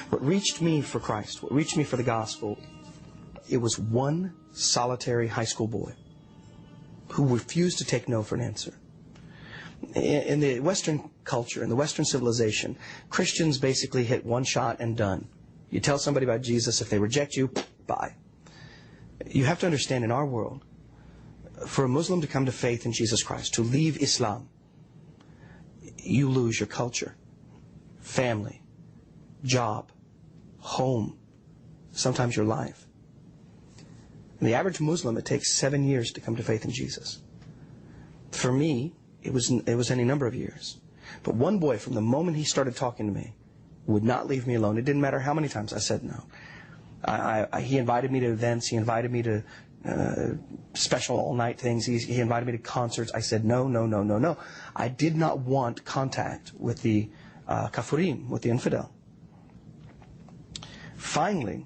What reached me for Christ, what reached me for the gospel, it was one solitary high school boy who refused to take no for an answer. In the Western culture, in the Western civilization, Christians basically hit one shot and done. You tell somebody about Jesus, if they reject you, bye. You have to understand, in our world, for a Muslim to come to faith in Jesus Christ, to leave Islam, you lose your culture, family, job, home, sometimes your life. And the average Muslim, it takes 7 years to come to faith in Jesus. For me, it was any number of years. But one boy, from the moment he started talking to me, would not leave me alone. It didn't matter how many times I said no. He invited me to events. He invited me to special all-night things. He invited me to concerts. I said no, no, no, no, no. I did not want contact with the kafurim, with the infidel. Finally,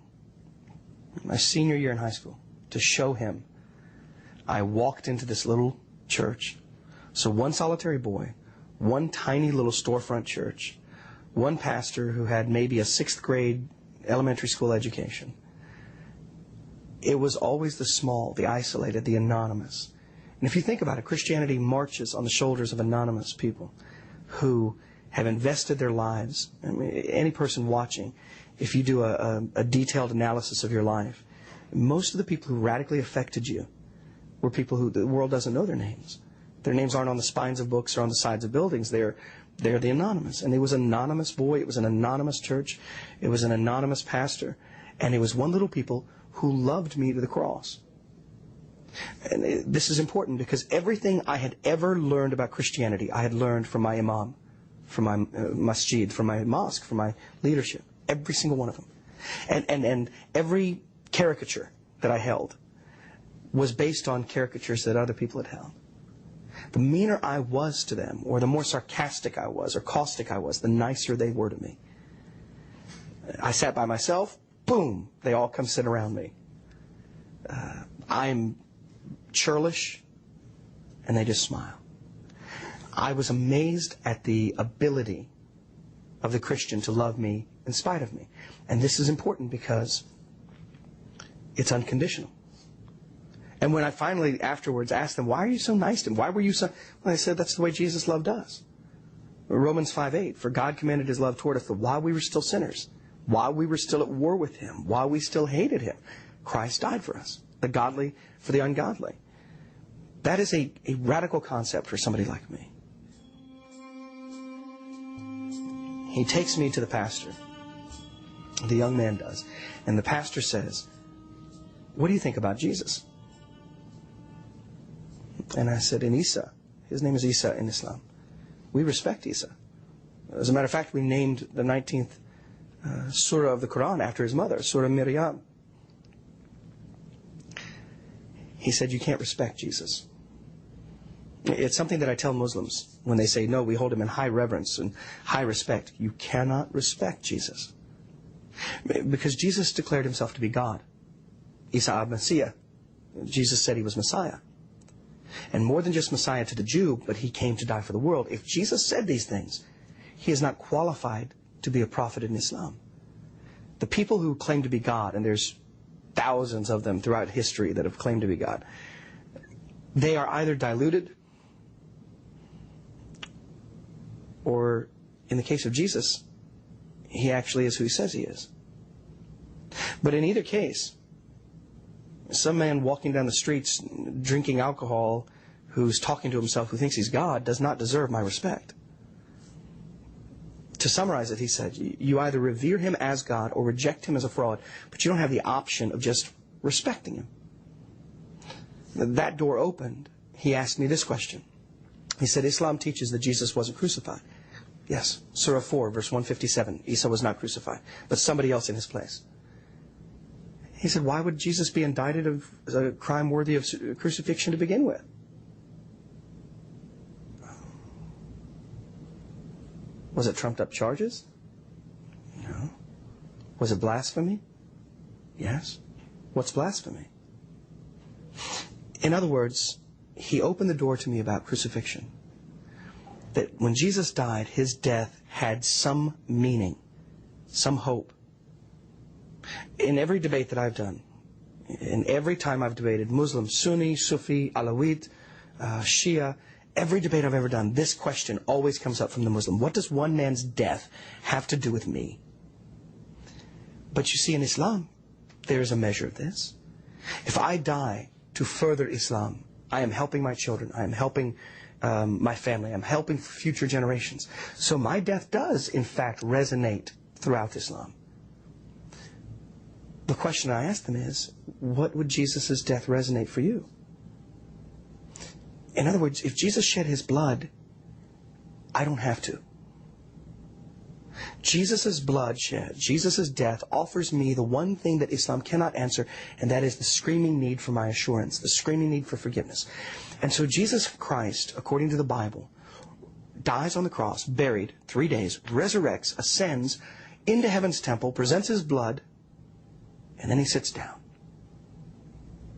my senior year in high school, to show him, I walked into this little church. So one solitary boy, one tiny little storefront church, one pastor who had maybe a 6th grade elementary school education. It was always the small, the isolated, the anonymous. And if you think about it, Christianity marches on the shoulders of anonymous people who have invested their lives. I mean, any person watching, if you do a detailed analysis of your life, most of the people who radically affected you were people who the world doesn't know their names. Their names aren't on the spines of books or on the sides of buildings. They're the anonymous. And it was an anonymous boy. It was an anonymous church. It was an anonymous pastor. And it was one little people who loved me to the cross. And this is important because everything I had ever learned about Christianity, I had learned from my imam, from my masjid, from my mosque, from my leadership. Every single one of them. And every caricature that I held was based on caricatures that other people had held. The meaner I was to them, or the more sarcastic I was, or caustic I was, the nicer they were to me. I sat by myself, boom, they all come sit around me. I'm churlish, and they just smile. I was amazed at the ability of the Christian to love me in spite of me. And this is important because it's unconditional. And when I finally afterwards asked them, why are you so nice to him? Why were you so... Well, they said, that's the way Jesus loved us. Romans 5:8, for God commanded His love toward us that while we were still sinners, while we were still at war with Him, while we still hated Him, Christ died for us, the godly for the ungodly. That is a radical concept for somebody like me. He takes me to the pastor. The young man does. And the pastor says, what do you think about Jesus? And I said, in Isa. His name is Isa in Islam. We respect Isa. As a matter of fact, we named the 19th surah of the Quran after his mother, Surah Maryam. He said, you can't respect Jesus. It's something that I tell Muslims when they say, no, we hold him in high reverence and high respect. You cannot respect Jesus. Because Jesus declared himself to be God. Isa al-Messiah. Jesus said he was Messiah. And more than just Messiah to the Jew, but he came to die for the world. If Jesus said these things, he is not qualified to be a prophet in Islam. The people who claim to be God, and there's thousands of them throughout history that have claimed to be God, they are either diluted, or in the case of Jesus, he actually is who he says he is. But in either case, some man walking down the streets drinking alcohol who's talking to himself, who thinks he's God, does not deserve my respect. To summarize it, he said, you either revere him as God or reject him as a fraud, but you don't have the option of just respecting him. That door opened. He asked me this question. He said, Islam teaches that Jesus wasn't crucified. Yes, Surah 4, verse 157, Isa was not crucified, but somebody else in his place. He said, why would Jesus be indicted of a crime worthy of crucifixion to begin with? Was it trumped up charges? No. Was it blasphemy? Yes. What's blasphemy? In other words, he opened the door to me about crucifixion. That when Jesus died, his death had some meaning, some hope, In every debate that I've done, in every time I've debated Muslim, Sunni, Sufi, Alawite, Shia, every debate I've ever done, this question always comes up from the Muslim. What does one man's death have to do with me? But you see, in Islam, there is a measure of this. If I die to further Islam, I am helping my children, I am helping my family, I'm helping future generations. So my death does, in fact, resonate throughout Islam. The question I ask them is, what would Jesus' death resonate for you? In other words, if Jesus shed His blood, I don't have to. Jesus' bloodshed, Jesus' death offers me the one thing that Islam cannot answer, and that is the screaming need for my assurance, the screaming need for forgiveness. And so Jesus Christ, according to the Bible, dies on the cross, buried, 3 days, resurrects, ascends into heaven's temple, presents His blood, and then He sits down.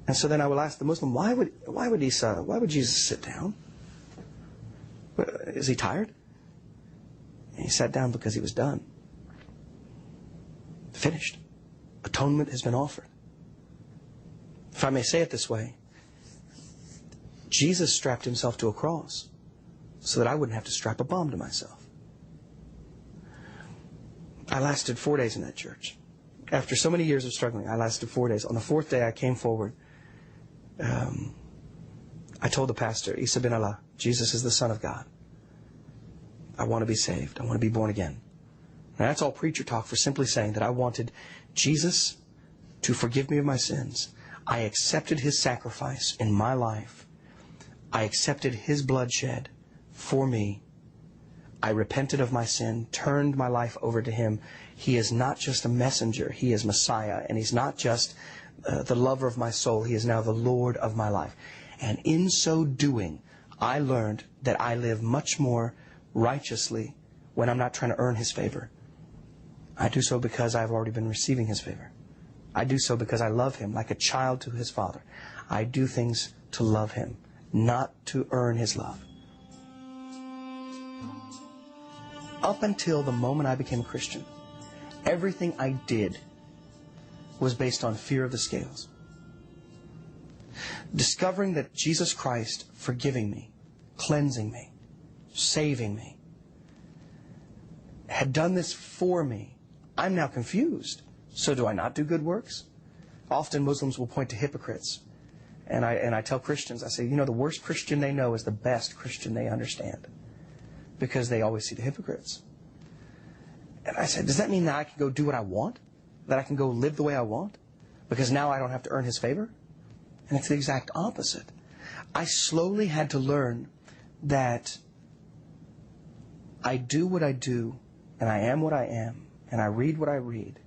And so then I will ask the Muslim, why would Jesus sit down? Is He tired? And He sat down because He was done. Finished. Atonement has been offered. If I may say it this way, Jesus strapped Himself to a cross so that I wouldn't have to strap a bomb to myself. I lasted 4 days in that church. After so many years of struggling, I lasted 4 days. On the 4th day, I came forward. I told the pastor, Isa bin Allah, Jesus is the Son of God. I want to be saved. I want to be born again. And that's all preacher talk for simply saying that I wanted Jesus to forgive me of my sins. I accepted His sacrifice in my life. I accepted His bloodshed for me. I repented of my sin, turned my life over to Him. He is not just a messenger. He is Messiah. And He's not just the lover of my soul. He is now the Lord of my life. And in so doing, I learned that I live much more righteously when I'm not trying to earn His favor. I do so because I've already been receiving His favor. I do so because I love Him like a child to his father. I do things to love Him, not to earn His love. Up until the moment I became a Christian, everything I did was based on fear of the scales. Discovering that Jesus Christ forgiving me, cleansing me, saving me, had done this for me, I'm now confused. So do I not do good works? Often Muslims will point to hypocrites. And I tell Christians, I say, the worst Christian they know is the best Christian they understand. Because they always see the hypocrites. And I said, does that mean that I can go do what I want? That I can go live the way I want? Because now I don't have to earn His favor? And it's the exact opposite. I slowly had to learn that I do what I do, and I am what I am, and I read what I read,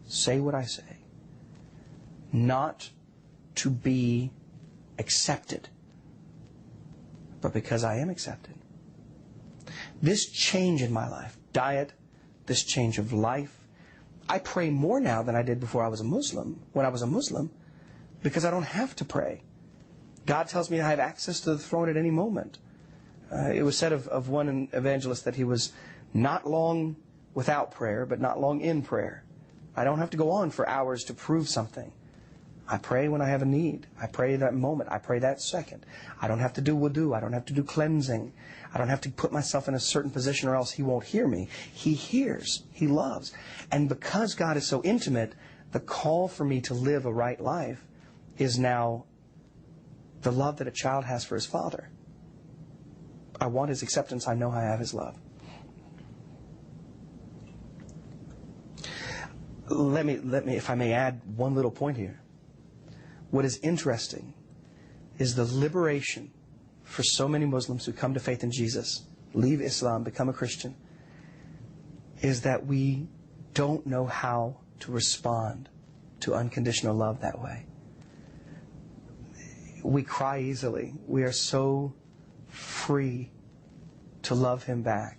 say what I say, not to be accepted, but because I am accepted. This change in my life, diet, this change of life, I pray more now than I did before I was a Muslim, when I was a Muslim, because I don't have to pray. God tells me I have access to the throne at any moment. It was said of one evangelist that he was not long without prayer, but not long in prayer. I don't have to go on for hours to prove something. I pray when I have a need. I pray that moment. I pray that second. I don't have to do wudu. I don't have to do cleansing. I don't have to put myself in a certain position or else He won't hear me. He hears. He loves. And because God is so intimate, the call for me to live a right life is now the love that a child has for his father. I want His acceptance. I know I have His love. Let me, if I may add one little point here. What is interesting is the liberation for so many Muslims who come to faith in Jesus, leave Islam, become a Christian, is that we don't know how to respond to unconditional love that way. We cry easily. We are so free to love Him back.